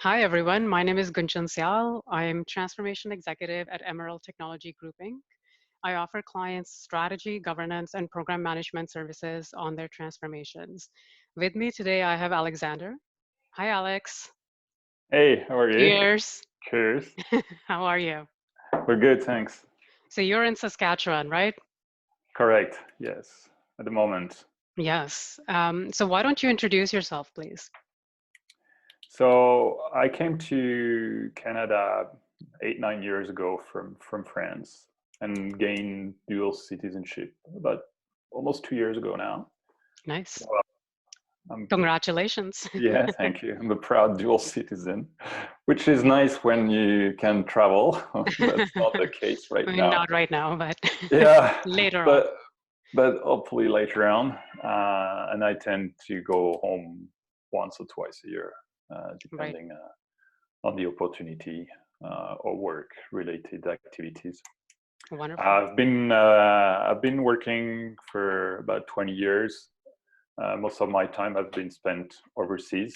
Hi, everyone. My name is Gunjan Syal. I'm Transformation Executive at Emerald Technology Grouping. I offer clients strategy, governance, and program management services on their transformations. With me today, I have Alexander. Hi, Alex. Hey, how are you? Cheers. Cheers. How are you? We're good, thanks. So you're in Saskatchewan, right? Correct. Yes, at the moment. Yes. So why don't you introduce yourself, please? So I came to Canada 8, 9 years ago from France and gained dual citizenship about almost 2 years ago now. So Nice. I'm Congratulations. yeah, thank you. I'm a proud dual citizen, which is nice when you can travel. That's not the case right I mean, now. not right now, but Yeah, later on. but but hopefully later on. And I tend to go home once or twice a year, Right. depending on the opportunity or work-related activities. Wonderful. I've been working for about 20 years. Most of my time have been spent overseas,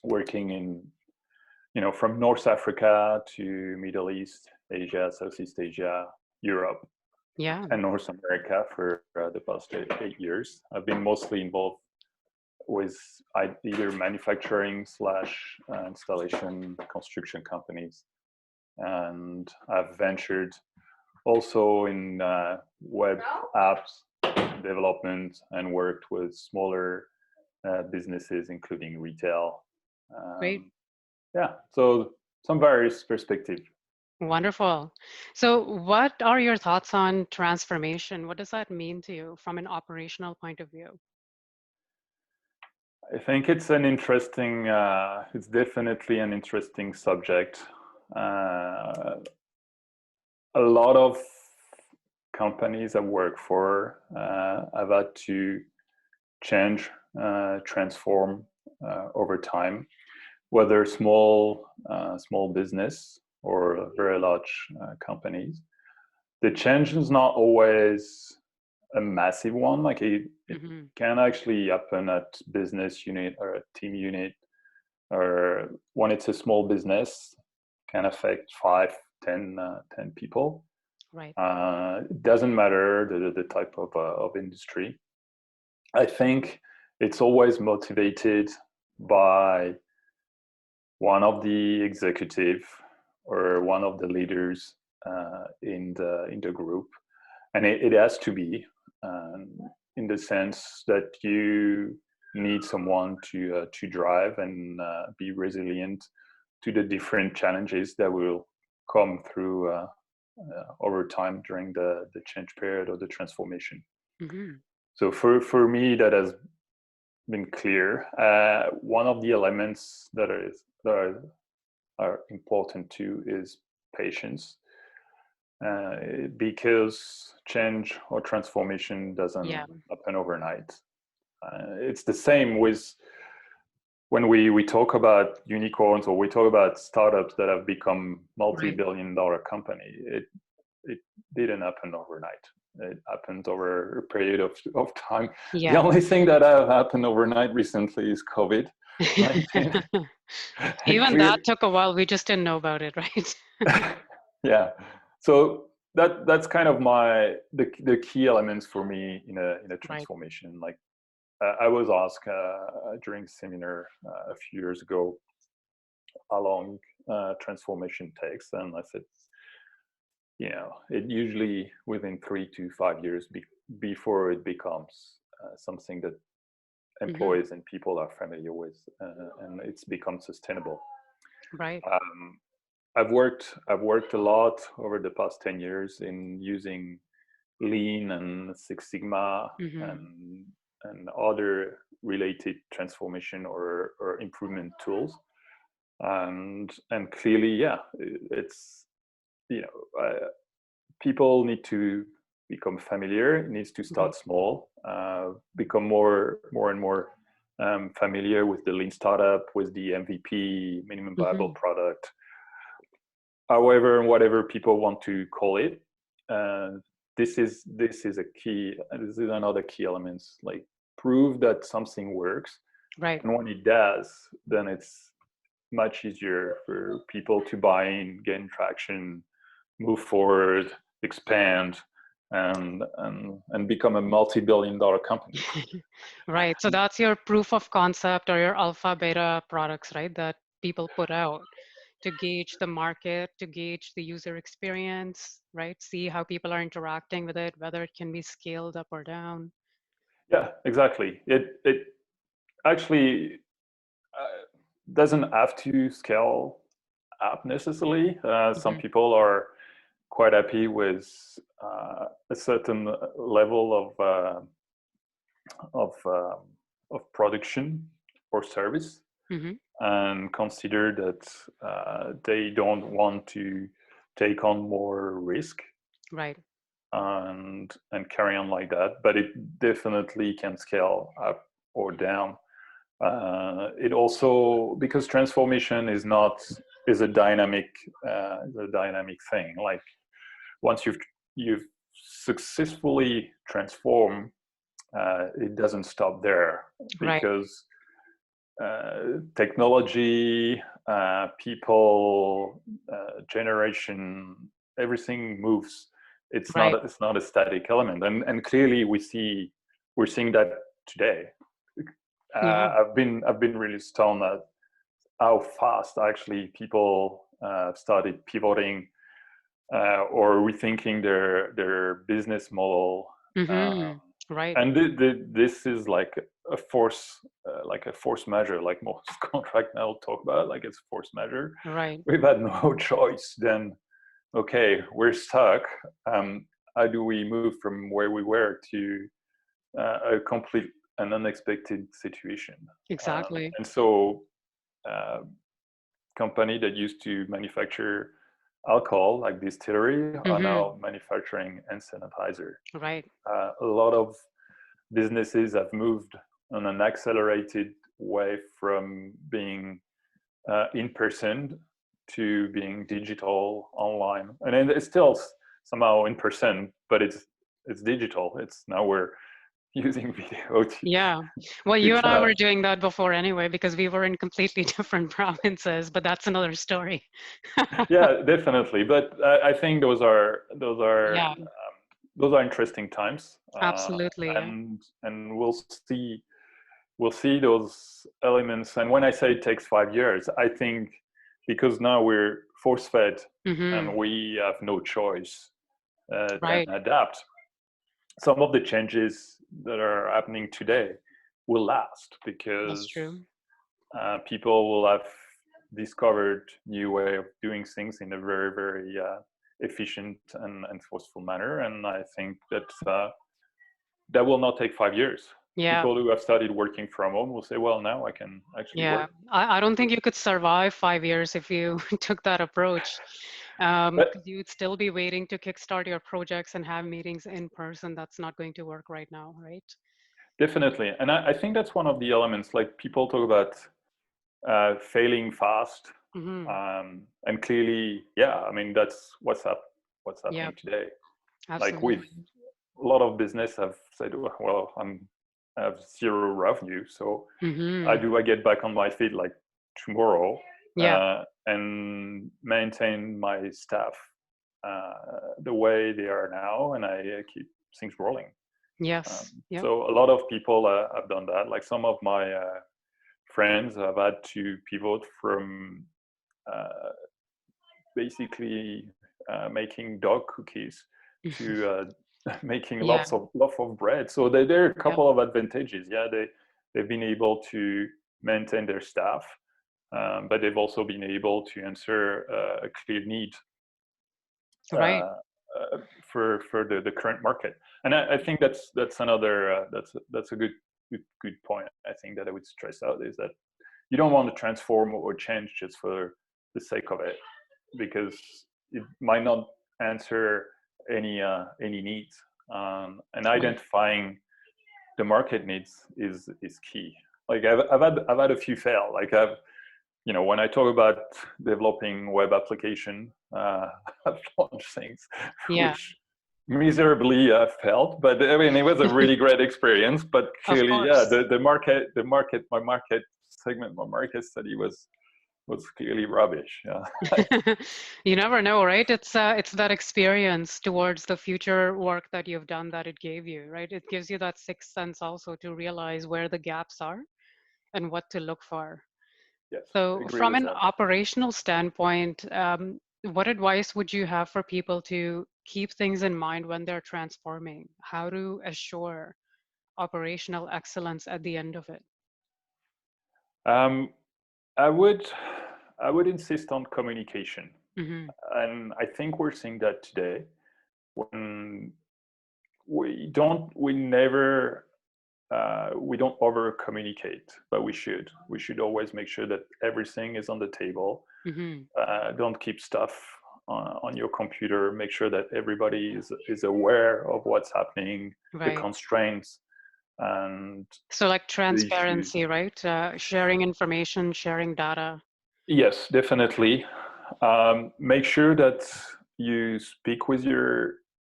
working in from North Africa to Middle East, Asia, Southeast Asia, Europe, Yeah. and North America for the past 8 years. I've been mostly involved with either manufacturing slash installation construction companies, and I've ventured also in web apps development and worked with smaller businesses, including retail. Great. Um, yeah, so some various perspective. Wonderful. So, what are your thoughts on transformation? What does that mean to you from an operational point of view? I think it's an interesting, it's definitely an interesting subject. Uh, a lot of companies I work for have had to change, transform over time, whether small business or very large companies. The change is not always a massive one. Like it Hmm. can actually happen at business unit or a team unit, or when it's a small business, can affect 5, 10 people. Right. It doesn't matter the type of industry. I think it's always motivated by one of the executive or one of the leaders in the group, and it has to be um, in the sense that you need someone to drive and be resilient to the different challenges that will come through over time during the change period or the transformation. Hmm. So for me, that has been clear. One of the elements that are important too is patience, because change or transformation Yeah. doesn't happen overnight. It's the same with when we talk about unicorns or we talk about startups that have become Right. multi-billion-dollar company. It didn't happen overnight. It happened over a period of time. The Yeah. only thing that have happened overnight recently is COVID-19. And Even clear, that took a while. We just didn't know about it, right? yeah. So that's kind of the key elements for me in a Right. transformation. Like I was asked during a seminar a few years ago how long transformation takes, and I said, it usually within 3 to 5 years before it becomes something that Hmm. employees and people are familiar with, and it's become sustainable. Right. Um, I've worked a lot over the past 10 years in using Lean and Six Sigma Hmm. and other related transformation or improvement tools. And clearly, yeah, it's you know people need to become familiar. It needs to Hmm. start small, become more and more familiar with the lean startup, with the MVP, minimum viable Hmm. product, however, whatever people want to call it. Uh, this is a key. This is another key element. Like prove that something works, Right. and when it does, then it's much easier for people to buy in, gain traction, move forward, expand, and become a multi-billion-dollar company. Right. So that's your proof of concept or your alpha beta products, right? That people put out to gauge the market, to gauge the user experience, right? See how people are interacting with it, whether it can be scaled up or down. Yeah, exactly. It actually doesn't have to scale up necessarily. Some Hmm. people are quite happy with a certain level of uh, of production or service, Hmm. and consider that they don't want to take on more risk Right. and carry on like that. But it definitely can scale up or down. It also, because transformation is a dynamic thing. Like once you've successfully transformed, it doesn't stop there, Right. because technology, people, generation, everything moves. Right. It's not a static element, and clearly we're seeing that today. Yeah. I've been really stunned at how fast actually people started pivoting or rethinking their business model. Hmm. Um, Right. and this is like a force measure, like most contract now talk about, like it's force measure. Right. We've had no choice then. Okay, we're stuck. How do we move from where we were to a complete and unexpected situation? Exactly. And so uh, company that used to manufacture alcohol, like distillery, are Hmm. now manufacturing hand sanitizer. Right. A lot of businesses have moved on an accelerated way from being in person to being digital online, and then it's still somehow in person, but it's digital. It's now we're using video Yeah. Well, to you and I chat. were doing that before anyway, because we were in completely different provinces, but that's another story. Yeah, definitely. But I think Yeah, those are interesting times, absolutely. Yeah. and we'll see those elements. And when I say it takes 5 years, I think because now we're force fed Hmm. and we have no choice than Right. adapt. Some of the changes that are happening today will last That's because true. people will have discovered new way of doing things in a very efficient and forceful manner. And I think that that will not take 5 years. Yeah. People who have started working from home will say, well, now I can actually Yeah. work. I don't think you could survive 5 years if you took that approach, But because you'd still be waiting to kickstart your projects and have meetings in person. That's not going to work right now, right? definitely. And I think that's one of the elements, like people talk about failing fast. Hmm. And clearly, yeah, I mean, that's what's Yeah, happening today. Like with absolutely. a lot of business have said, well, I have zero revenue. So how Hmm. do I get back on my feet like tomorrow Yeah. and maintain my staff the way they are now, and I keep things rolling. Yes. Yep. So a lot of people have done that. Like some of my friends have had to pivot from uh, basically making dog cookies to making Yeah. loaf of bread. So there are a Yep. couple of advantages. Yeah, they've been able to maintain their staff, but they've also been able to answer a clear need uh, Right. for the current market. And I think that's another that's a good point. I think that I would stress out is that you don't want to transform or change just for the sake of it, because it might not answer any needs. And Right. identifying the market needs is key. Like I've had a few fail. Like when I talk about developing web application, I've launched things Yeah. which miserably failed. But I mean, it was a really great experience. But Of clearly, yeah, course. my market segment, my market study was was clearly rubbish. Yeah. You never know, right? It's that experience towards the future work that you've done that it gave you, right? It gives you that sixth sense also to realize where the gaps are and what to look for. Yes, I So, agree from with an that. operational standpoint, what advice would you have for people to keep things in mind when they're transforming? How to assure operational excellence at the end of it? Um, I would I would insist on communication, Hmm. and I think we're seeing that today. When we don't over communicate, but we should always make sure that everything is on the table. Hmm. Don't keep stuff on your computer. Make sure that everybody is aware of what's happening, the Right. constraints, and So, like the issues. transparency, right? Sharing information, sharing data. Yes, definitely. Make sure that you speak with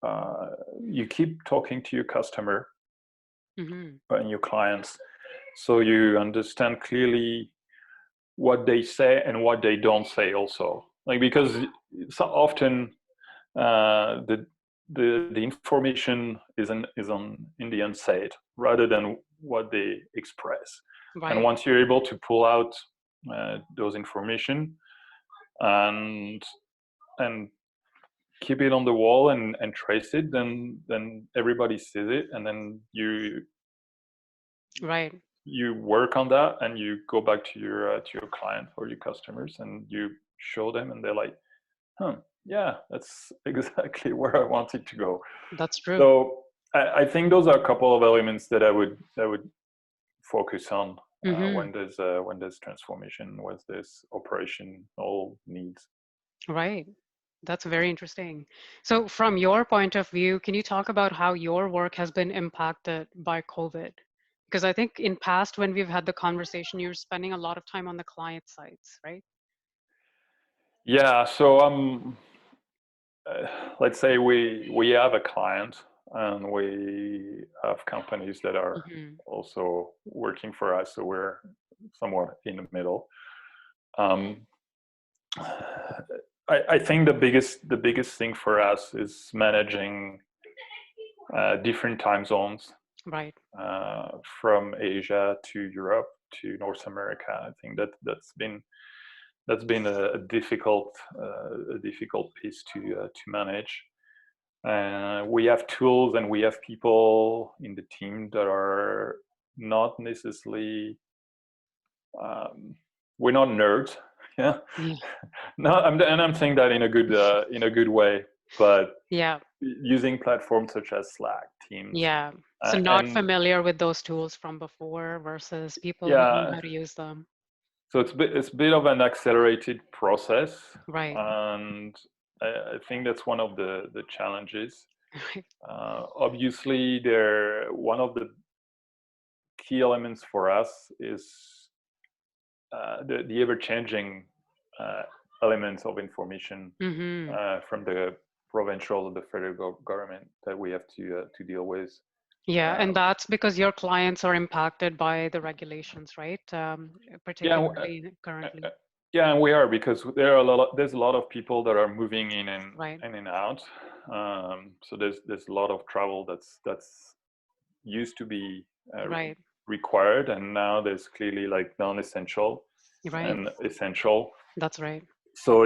uh, you keep talking to your customer Hmm. and your clients, so you understand clearly what they say and what they don't say. Also, like, because so often the the information is in the unsaid rather than what they express. And Right. once you're able to pull out those information and and keep it on the wall and trace it, then everybody sees it, and then Right. you work on that and you go back to your client or your customers and you show them, and they're like, huh, yeah, that's exactly where I wanted to go. That's true. So I think those are a couple of elements that I would focus on Hmm. when there's transformation, when there's operational needs. Right. That's very interesting. So, from your point of view, can you talk about how your work has been impacted by COVID? Because I think in past, when we've had the conversation, you're spending a lot of time on the client sites, right? Yeah. So let's say we have a client and we have companies that are Hmm. also working for us, so we're somewhat in the middle. um, I think the biggest thing for us is managing different time zones, Right. from Asia to Europe to North America. I think that's been a difficult piece to manage. We have tools and we have people in the team that are not necessarily, um, we're not nerds. Yeah. Yeah. No, I'm saying that in a good way, but Yeah. using platforms such as Slack, Teams, Yeah. So, not and familiar with those tools from before versus people who know yeah, how to use them. so it's a bit of an accelerated process, Right. and I think that's one of the challenges. Right. Obviously, one of the key elements for us is the ever-changing uh, elements of information Hmm. from the provincial or the federal government that we have to deal with. Yeah, and Um, that's because your clients are impacted by the regulations, right? yeah, Particularly currently. yeah, and we are, because there's a lot of people that are moving Right. in and out. So there's a lot of travel that's used to be Right. required, and now there's clearly like non-essential Right. and essential. That's right. So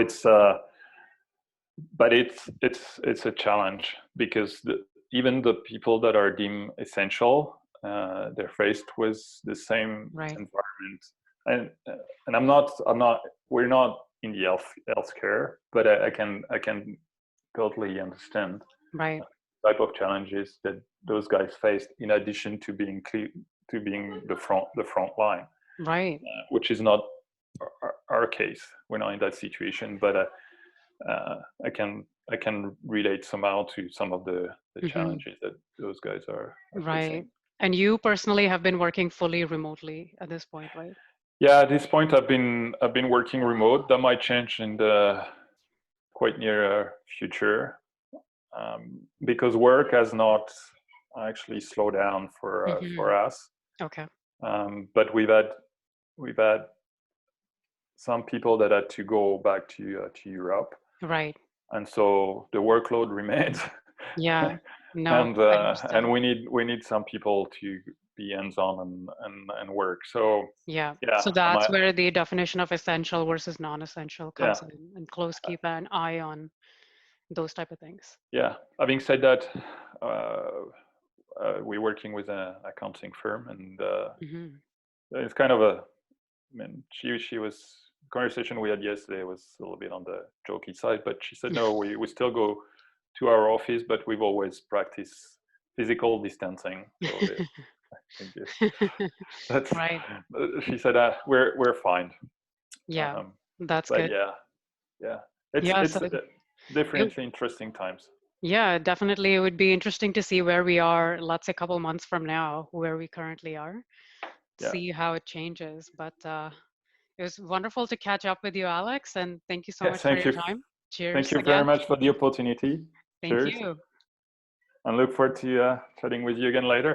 but it's a challenge, because even the people that are deemed essential, they're faced with the same Right. environment. And I'm not we're not in the healthcare, but I can totally understand Right. type of challenges that those guys faced, in addition to being the front line, Right. which is not our case. We're not in that situation, but I can relate somehow to some of the Hmm. challenges that those guys are Right. facing. And you personally have been working fully remotely at this point, right? Yeah, at this point, I've been working remote. That might change in the quite near future, because work has not actually slowed down Hmm. for us. Okay. But we've had some people that had to go back to Europe, Right. and so the workload remains. Yeah. No, I And understand. we need some people to be hands-on and work. So Yeah. yeah, So that's where the definition of essential versus non-essential yeah, comes in, and close keep an eye on those type of things. yeah. Having said that, uh, we're working with an accounting firm, and Hmm. it's kind of a. I mean, she was conversation we had yesterday was a little bit on the jokey side, but she said no, we still go to our office, but we've always practiced physical distancing. So I think that's. Right. She said we're fine. Yeah. Um, That's but good. yeah, yeah, Yeah. it's So it, definitely interesting times. yeah, definitely. It would be interesting to see where we are, let's say a couple months from now, where we currently are, Yeah, see how it changes. But it was wonderful to catch up with you, Alex, and thank you so yeah. much for your time. Thank Cheers you very again. much for the opportunity. Thank Cheers, you. and look forward to chatting with you again later.